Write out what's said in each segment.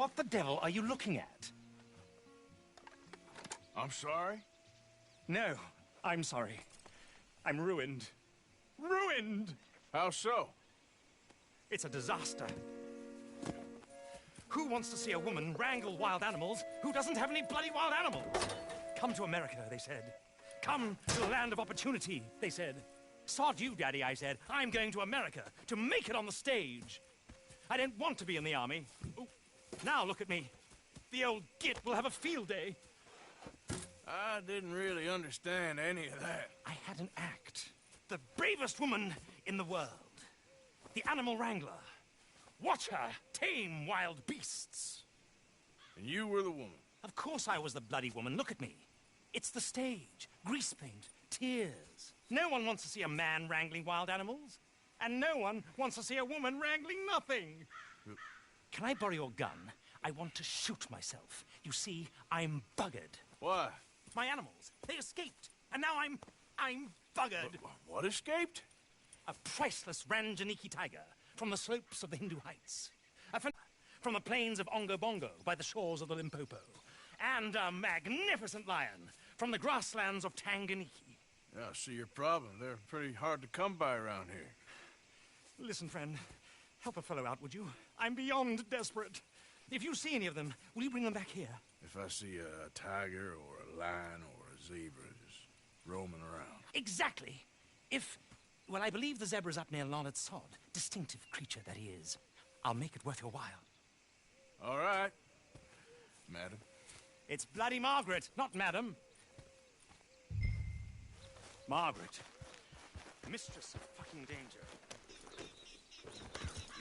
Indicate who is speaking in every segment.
Speaker 1: What the devil are you looking at?
Speaker 2: I'm sorry?
Speaker 1: No, I'm sorry. I'm ruined. Ruined!
Speaker 2: How so?
Speaker 1: It's a disaster. Who wants to see a woman wrangle wild animals who doesn't have any bloody wild animals? Come to America, they said. Come to the land of opportunity, they said. Sod you, Daddy, I said. I'm going to America to make it on the stage. I don't want to be in the army. Ooh, now look at me. The old git will have a field day.
Speaker 2: I didn't really understand any of that.
Speaker 1: I had an act. The bravest woman in the world. The animal wrangler. Watch her tame wild beasts.
Speaker 2: And you were the woman?
Speaker 1: Of course I was the bloody woman. Look at me. It's the stage. Grease paint. Tears. No one wants to see a man wrangling wild animals. And no one wants to see a woman wrangling nothing. Can I borrow your gun? I want to shoot myself. You see, I'm buggered.
Speaker 2: Why?
Speaker 1: My animals. They escaped. And now I'm buggered.
Speaker 2: What escaped?
Speaker 3: A priceless Ranjaniki tiger from the slopes of the Hindu Heights. From the plains of Ongo Bongo by the shores of the Limpopo. And a magnificent lion from the grasslands of Tanganyika.
Speaker 2: Yeah, I see your problem. They're pretty hard to come by around here.
Speaker 3: Listen, friend. Help a fellow out, would you? I'm beyond desperate. If you see any of them, will you bring them back here?
Speaker 2: If I see a tiger or a lion or a zebra just roaming around.
Speaker 3: Exactly. Well, I believe the zebra's up near Larned Sod. Distinctive creature that he is. I'll make it worth your while.
Speaker 2: All right, madam.
Speaker 3: It's bloody Margaret, not madam. Margaret. Mistress of fucking danger.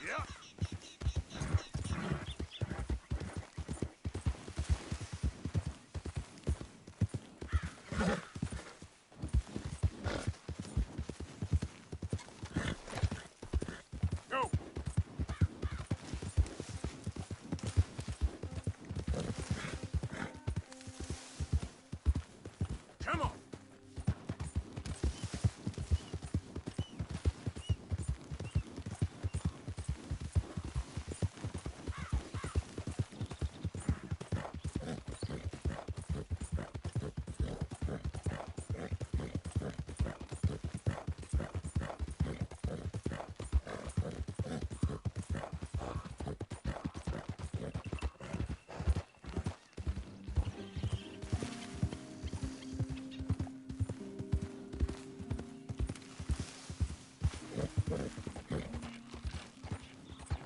Speaker 2: Yeah. Go. Come on.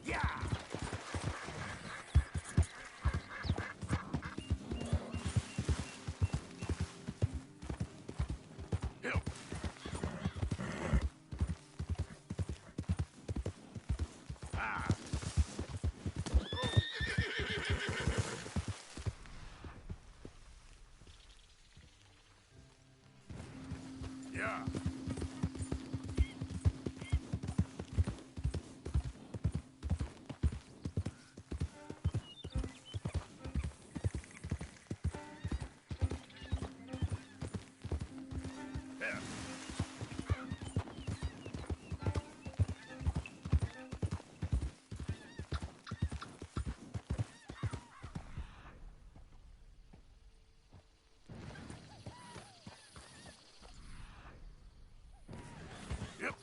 Speaker 2: Yeah. Yep.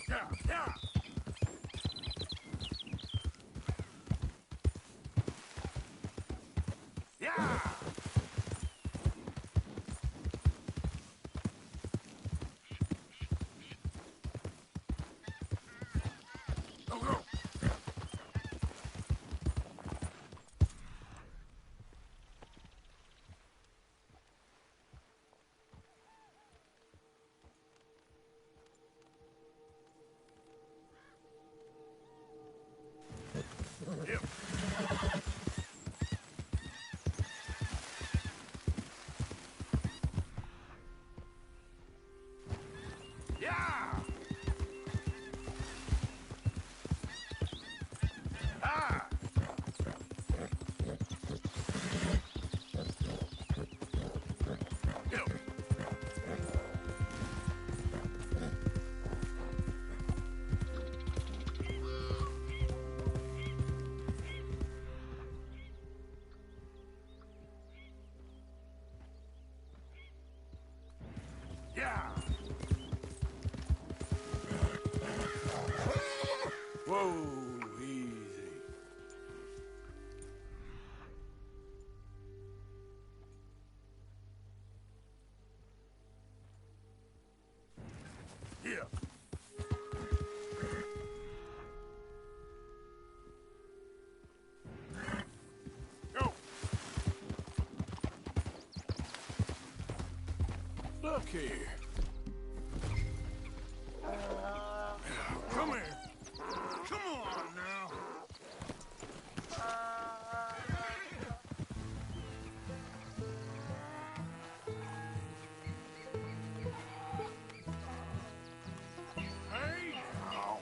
Speaker 2: Yeah, yeah. Yeah. Go, go. Whoa, easy. Yeah. Go. Look here. Come here. Come on now. Hey now.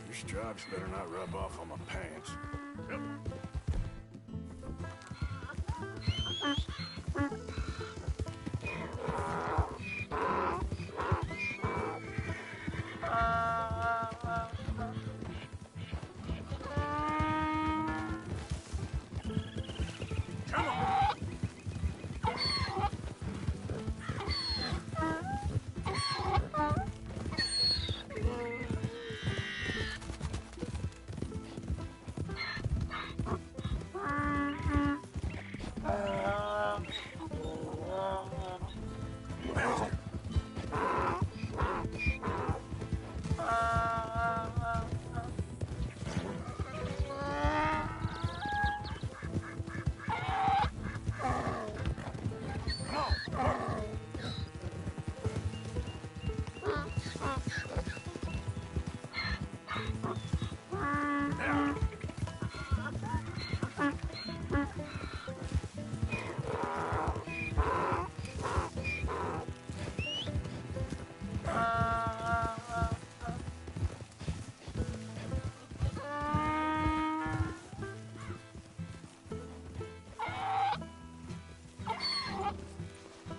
Speaker 2: Your stripes better not rub off on my pants. Yep. Come on.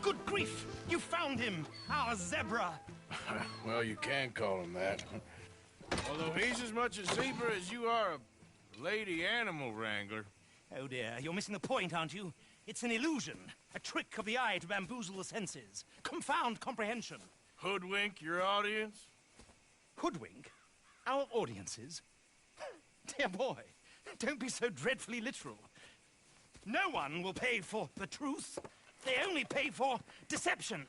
Speaker 3: Good grief! You found him! Our zebra!
Speaker 2: Well, you can call him that. Although he's as much a zebra as you are a lady animal wrangler.
Speaker 3: Oh dear, you're missing the point, aren't you? It's an illusion. A trick of the eye to bamboozle the senses. Confound comprehension.
Speaker 2: Hoodwink your audience?
Speaker 3: Hoodwink? Our audiences? Dear boy, don't be so dreadfully literal. No one will pay for the truth. They only pay for deception.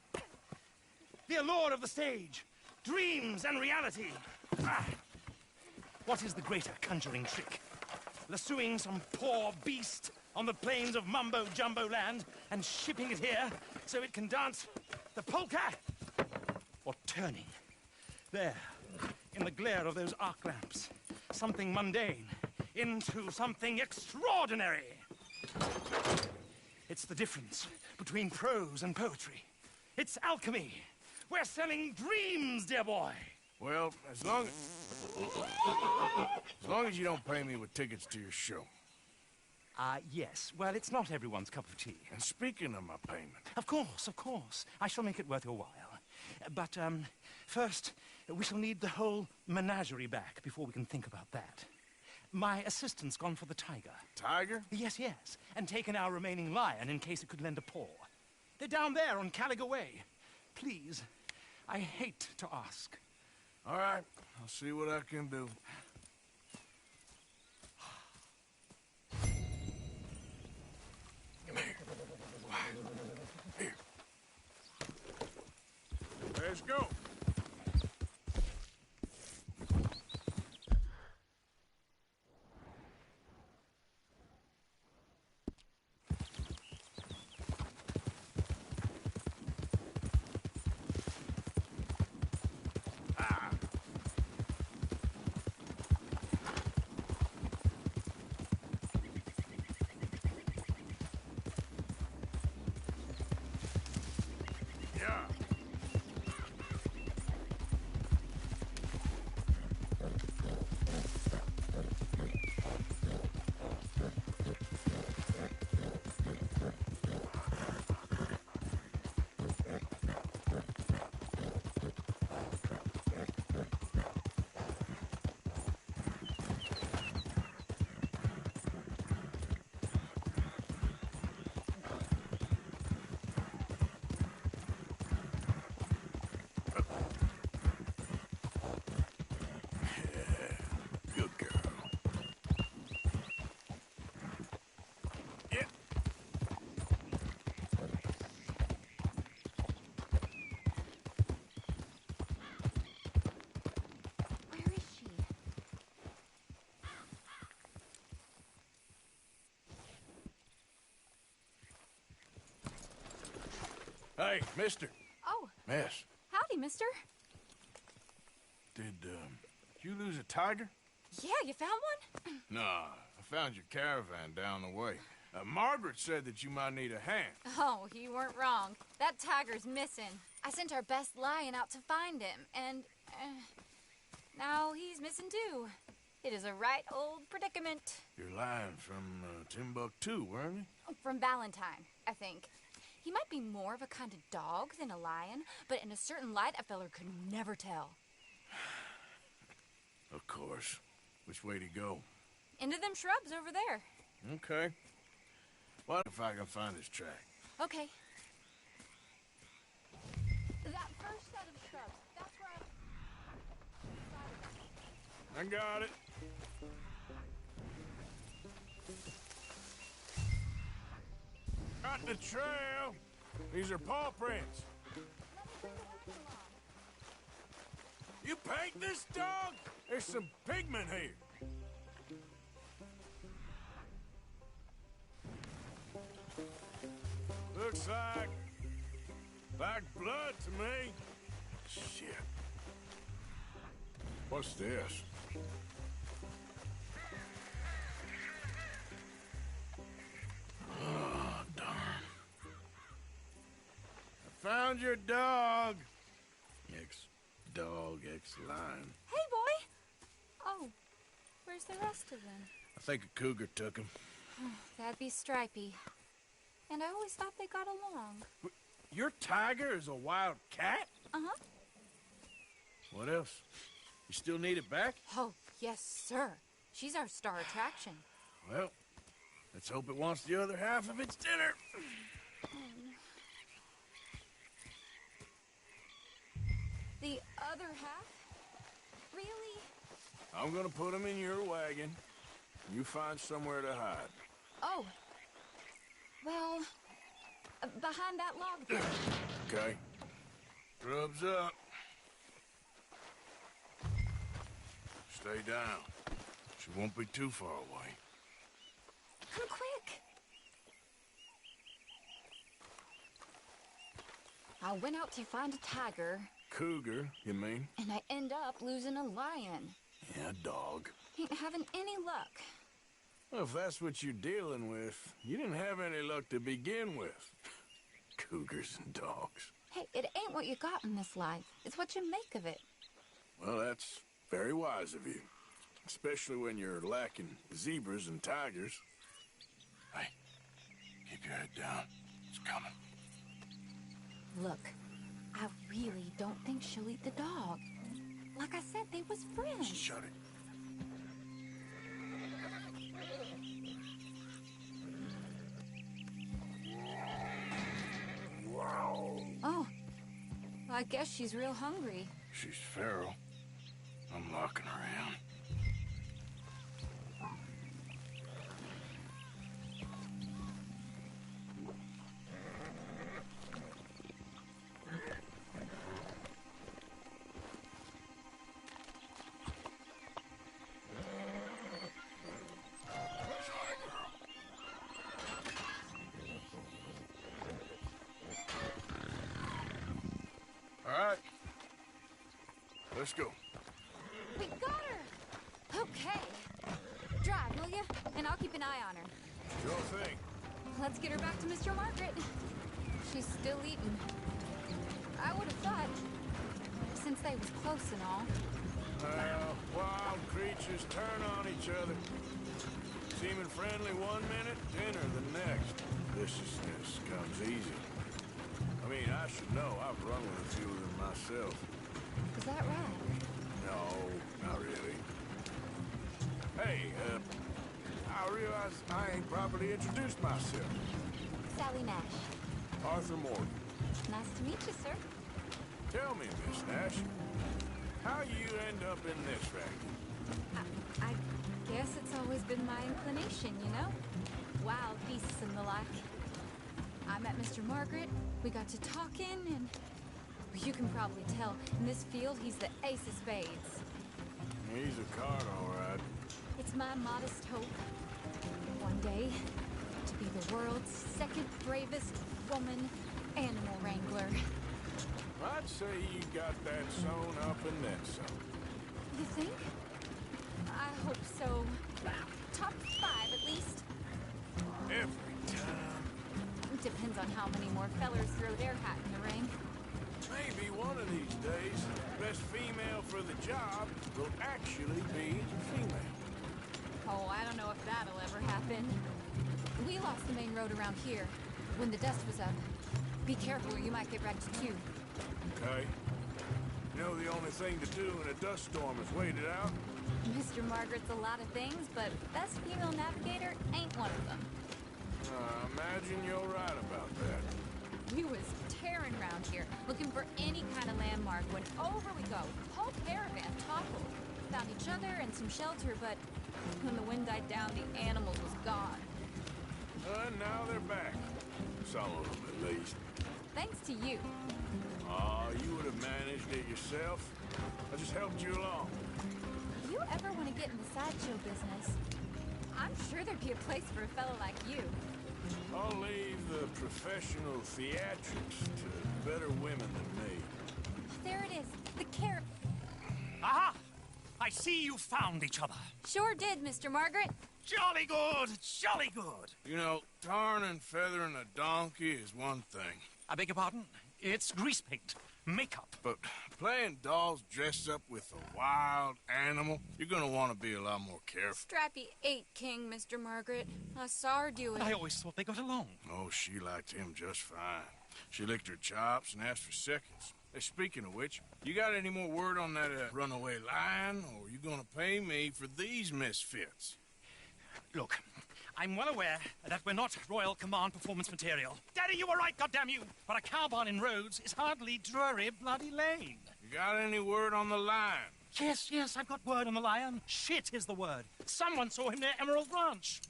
Speaker 3: The allure of the stage, dreams and reality. Ah. What is the greater conjuring trick? Lassoing some poor beast on the plains of mumbo-jumbo land and shipping it here so it can dance the polka? Or turning, there, in the glare of those arc lamps, something mundane into something extraordinary? It's the difference between prose and poetry. It's alchemy. We're selling dreams, dear boy.
Speaker 2: Well, as long as you don't pay me with tickets to your show.
Speaker 3: Yes. Well, it's not everyone's cup of tea.
Speaker 2: And speaking of my payment...
Speaker 3: Of course, of course. I shall make it worth your while. But, first, we shall need the whole menagerie back before we can think about that. My assistant's gone for the tiger.
Speaker 2: Tiger?
Speaker 3: Yes, yes. And taken our remaining lion in case it could lend a paw. They're down there on Caliga Way. Please, I hate to ask.
Speaker 2: All right, I'll see what I can do. Come here. Here. Let's go. Hey, mister.
Speaker 4: Oh,
Speaker 2: Miss,
Speaker 4: howdy, mister.
Speaker 2: did you lose a tiger?
Speaker 4: Yeah, you found one?
Speaker 2: Nah, I found your caravan down the way. Margaret said that you might need a hand.
Speaker 4: Oh, you weren't wrong. That tiger's missing. I sent our best lion out to find him, and now he's missing too. It is a right old predicament.
Speaker 2: You're lying from Timbuktu, weren't you?
Speaker 4: From Valentine, I think. He might be more of a kind of dog than a lion, but in a certain light, a feller could never tell.
Speaker 2: Of course. Which way to go?
Speaker 4: Into them shrubs over there.
Speaker 2: Okay. What if I can find this track?
Speaker 4: Okay. That first set of shrubs, that's where
Speaker 2: I got it. Got the trail. These are paw prints. You paint this dog? There's some pigment here. Looks like blood to me. Shit. What's this? Oh, darn. I found your dog. Ex-dog, ex-lion.
Speaker 4: Hey, boy! Oh, where's the rest of them?
Speaker 2: I think a cougar took him.
Speaker 4: That'd be Stripey. And I always thought they got along.
Speaker 2: Your tiger is a wild cat?
Speaker 4: Uh-huh.
Speaker 2: What else? You still need it back?
Speaker 4: Oh, yes, sir. She's our star attraction.
Speaker 2: Well, let's hope it wants the other half of its dinner.
Speaker 4: The other half? Really?
Speaker 2: I'm gonna put him in your wagon. You find somewhere to hide.
Speaker 4: Oh. Well, behind that log there.
Speaker 2: Okay. Grub's up. Stay down. She won't be too far away.
Speaker 4: Come quick. I went out to find a tiger.
Speaker 2: Cougar, you mean?
Speaker 4: And I end up losing a lion.
Speaker 2: Yeah, dog.
Speaker 4: Ain't having any luck.
Speaker 2: Well, if that's what you're dealing with, you didn't have any luck to begin with. Cougars and dogs.
Speaker 4: Hey, it ain't what you got in this life. It's what you make of it.
Speaker 2: Well, that's very wise of you. Especially when you're lacking zebras and tigers. Hey, keep your head down. It's coming.
Speaker 4: Look, I really don't think she'll eat the dog. Like I said, they was friends.
Speaker 2: Shut it.
Speaker 4: Oh, I guess she's real hungry.
Speaker 2: She's feral. I'm locking her in. All right. Let's go.
Speaker 4: We got her! Okay. Drive, will you? And I'll keep an eye on her.
Speaker 2: Sure thing.
Speaker 4: Let's get her back to Mr. Margaret. She's still eating. I would have thought, since they was close and all.
Speaker 2: Well, wild creatures turn on each other. Seeming friendly one minute, dinner the next. Viciousness comes easy. I mean, I should know. I've run with a few of them myself.
Speaker 4: Is that right?
Speaker 2: No, not really. Hey, I realize I ain't properly introduced myself.
Speaker 4: Sally Nash.
Speaker 2: Arthur Morgan.
Speaker 4: Nice to meet you, sir.
Speaker 2: Tell me, Miss Nash, how you end up in this racket?
Speaker 4: I guess it's always been my inclination, you know? Wild beasts and the like. I met Mr. Margaret, we got to talking, and you can probably tell, in this field, he's the ace of spades.
Speaker 2: He's a card, all right.
Speaker 4: It's my modest hope, one day, to be the world's second bravest woman animal wrangler.
Speaker 2: I'd say you got that sewn up and then some.
Speaker 4: You think? I hope so. Top 5 at least.
Speaker 2: Every time.
Speaker 4: Depends on how many more fellers throw their hat in the ring.
Speaker 2: Maybe one of these days, best female for the job will actually be female.
Speaker 4: Oh, I don't know if that'll ever happen. We lost the main road around here when the dust was up. Be careful or you might get wrecked too.
Speaker 2: Okay. You know the only thing to do in a dust storm is wait it out?
Speaker 4: Mr. Margaret's a lot of things, but best female navigator ain't one of them.
Speaker 2: Imagine you're right about that.
Speaker 4: We was tearing around here, looking for any kind of landmark when over we go. Whole caravan toppled. Found each other and some shelter, but when the wind died down, the animals was gone.
Speaker 2: Now they're back. Some of them, at least.
Speaker 4: Thanks to you.
Speaker 2: You would have managed it yourself. I just helped you along.
Speaker 4: If you ever want to get in the sideshow business, I'm sure there'd be a place for a fellow like you.
Speaker 2: I'll leave the professional theatrics to better women than me.
Speaker 4: There it is, the caravan.
Speaker 1: Aha! I see you found each other.
Speaker 4: Sure did, Mr. Margaret.
Speaker 1: Jolly good, jolly good.
Speaker 2: You know, tarring and feathering a donkey is one thing.
Speaker 1: I beg your pardon? It's grease paint, makeup.
Speaker 2: But playing dolls dressed up with a wild animal, you're gonna want to be a lot more careful.
Speaker 4: Strappy ate King, Mr. Margaret. I saw her do it.
Speaker 1: I always thought they got along.
Speaker 2: Oh, she liked him just fine. She licked her chops and asked for seconds. Hey, speaking of which, you got any more word on that runaway lion, or are you gonna pay me for these misfits?
Speaker 1: Look, I'm well aware that we're not Royal Command performance material. Daddy, you were right, goddamn you! But a cow barn in Rhodes is hardly Drury Bloody Lane.
Speaker 2: You got any word on the lion?
Speaker 1: Yes, I've got word on the lion. Shit is the word. Someone saw him near Emerald Ranch.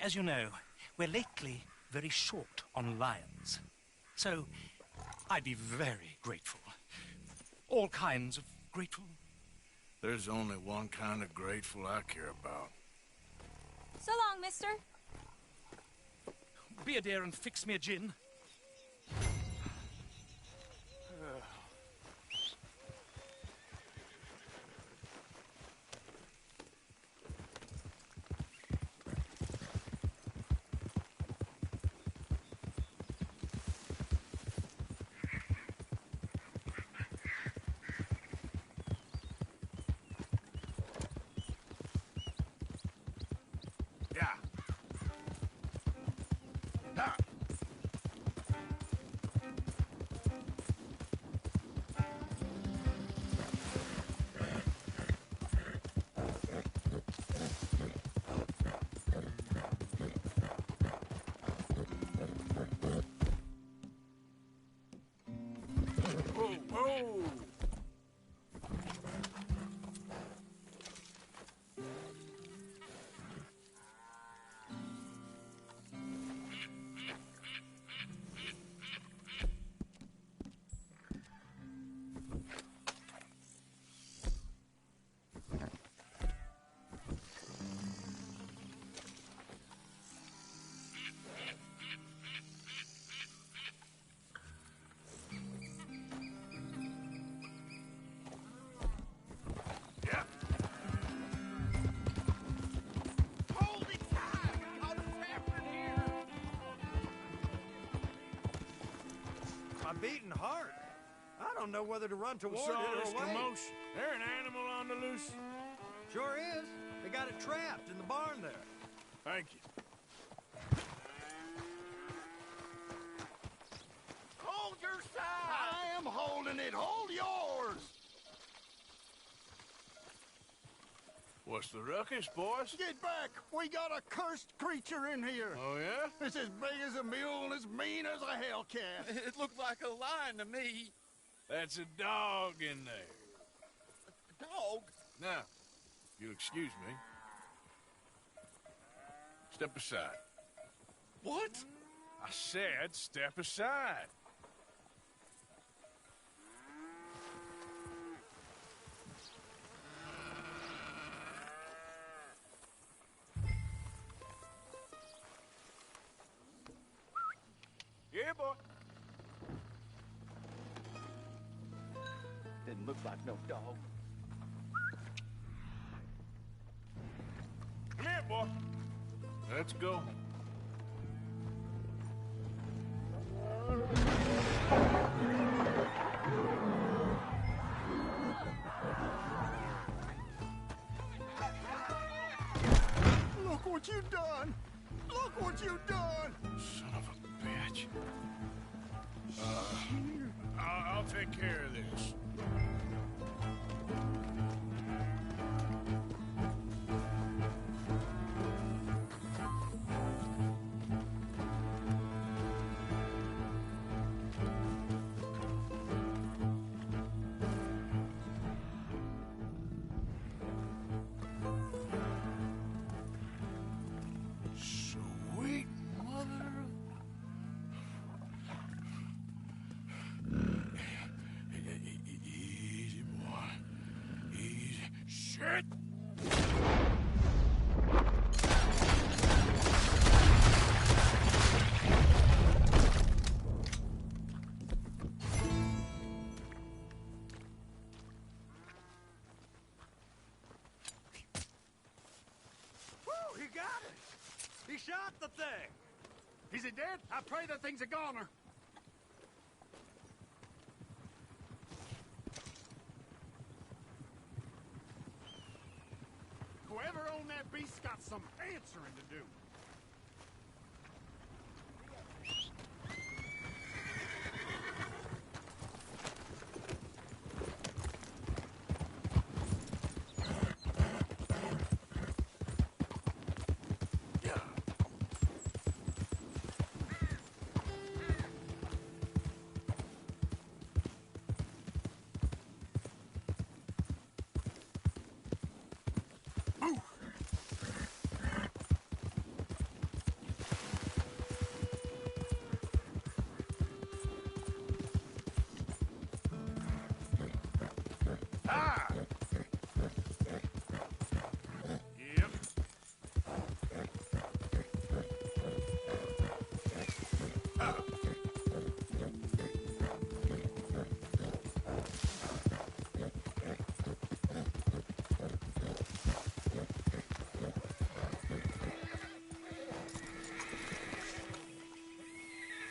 Speaker 1: As you know, we're lately very short on lions. So, I'd be very grateful. All kinds of grateful.
Speaker 2: There's only one kind of grateful I care about.
Speaker 4: So long, mister.
Speaker 1: Be a dear and fix me a gin.
Speaker 5: Beating heart. I don't know whether to run toward
Speaker 2: What's
Speaker 5: it
Speaker 2: all
Speaker 5: or
Speaker 2: this
Speaker 5: away.
Speaker 2: commotion? There an animal on the loose?
Speaker 5: Sure is. They got it trapped in the barn there.
Speaker 2: Thank you.
Speaker 6: Hold your side! I am holding it. Hold yours!
Speaker 2: What's the ruckus, boys?
Speaker 6: Get back! We got a cursed creature in here.
Speaker 2: Oh, yeah?
Speaker 6: It's as big as a mule and as mean as a hellcat.
Speaker 7: It looked like a lion to me.
Speaker 2: That's a dog in there.
Speaker 7: Dog?
Speaker 2: Now, if you'll excuse me. Step aside.
Speaker 7: What?
Speaker 2: I said step aside. Here, boy.
Speaker 6: Don't look like no dog.
Speaker 2: Come here, boy. Let's go.
Speaker 6: Look what you done! Look what you done!
Speaker 2: Son of a bitch. I'll take care of this. Sweet mother. Easy, boy. Easy. Shit!
Speaker 5: Woo, he got it! He shot the thing!
Speaker 6: Is he dead? I pray that thing's a goner. Whoever owned that beast got some answering to do.
Speaker 2: Ah! Yep.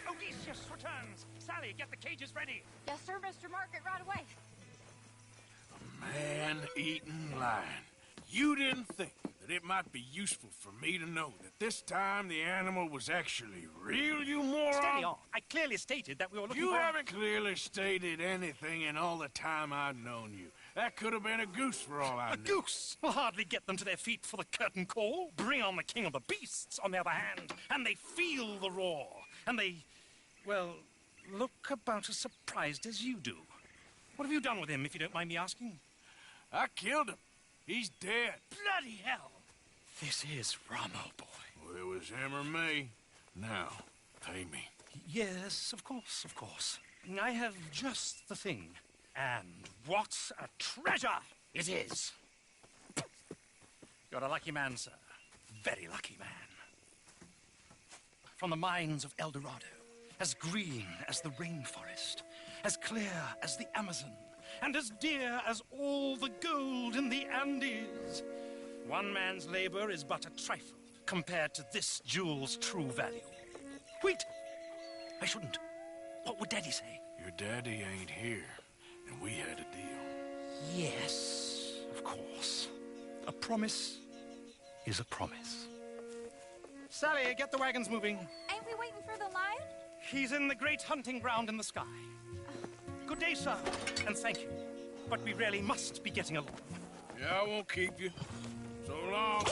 Speaker 1: Odysseus returns. Sally, get the cages ready.
Speaker 4: Yes, sir, Mr. Market, right away.
Speaker 2: Man-eating lion. You didn't think that it might be useful for me to know that this time the animal was actually real, you moron?
Speaker 1: Steady on. I clearly stated that we were looking
Speaker 2: You
Speaker 1: for...
Speaker 2: haven't clearly stated anything in all the time I've known you. That could have been a goose for all I
Speaker 1: A
Speaker 2: knew.
Speaker 1: goose will hardly get them to their feet for the curtain call. Bring on the king of the beasts, on the other hand, and they feel the roar. And they, well, look about as surprised as you do. What have you done with him, if you don't mind me asking?
Speaker 2: I killed him. He's dead.
Speaker 1: Bloody hell! This is Ramo, boy.
Speaker 2: Well, it was him or me. Now, pay me.
Speaker 1: Yes, of course, of course. I have just the thing. And what a treasure it is! You're a lucky man, sir. Very lucky man. From the mines of El Dorado, as green as the rainforest, as clear as the Amazon, and as dear as all the gold in the Andes. One man's labor is but a trifle compared to this jewel's true value. Wait! I shouldn't. What would Daddy say?
Speaker 2: Your daddy ain't here, and we had a deal.
Speaker 1: Yes, of course. A promise is a promise. Sally, get the wagons moving.
Speaker 4: Ain't we waiting for the lion?
Speaker 1: He's in the great hunting ground in the sky. Good day, sir, and thank you. But we really must be getting along.
Speaker 2: Yeah, I won't keep you. So long.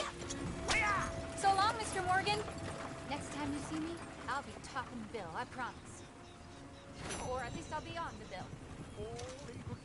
Speaker 4: So long, Mr. Morgan. Next time you see me, I'll be topping the bill, I promise. Or at least I'll be on the bill.
Speaker 6: Old Eagle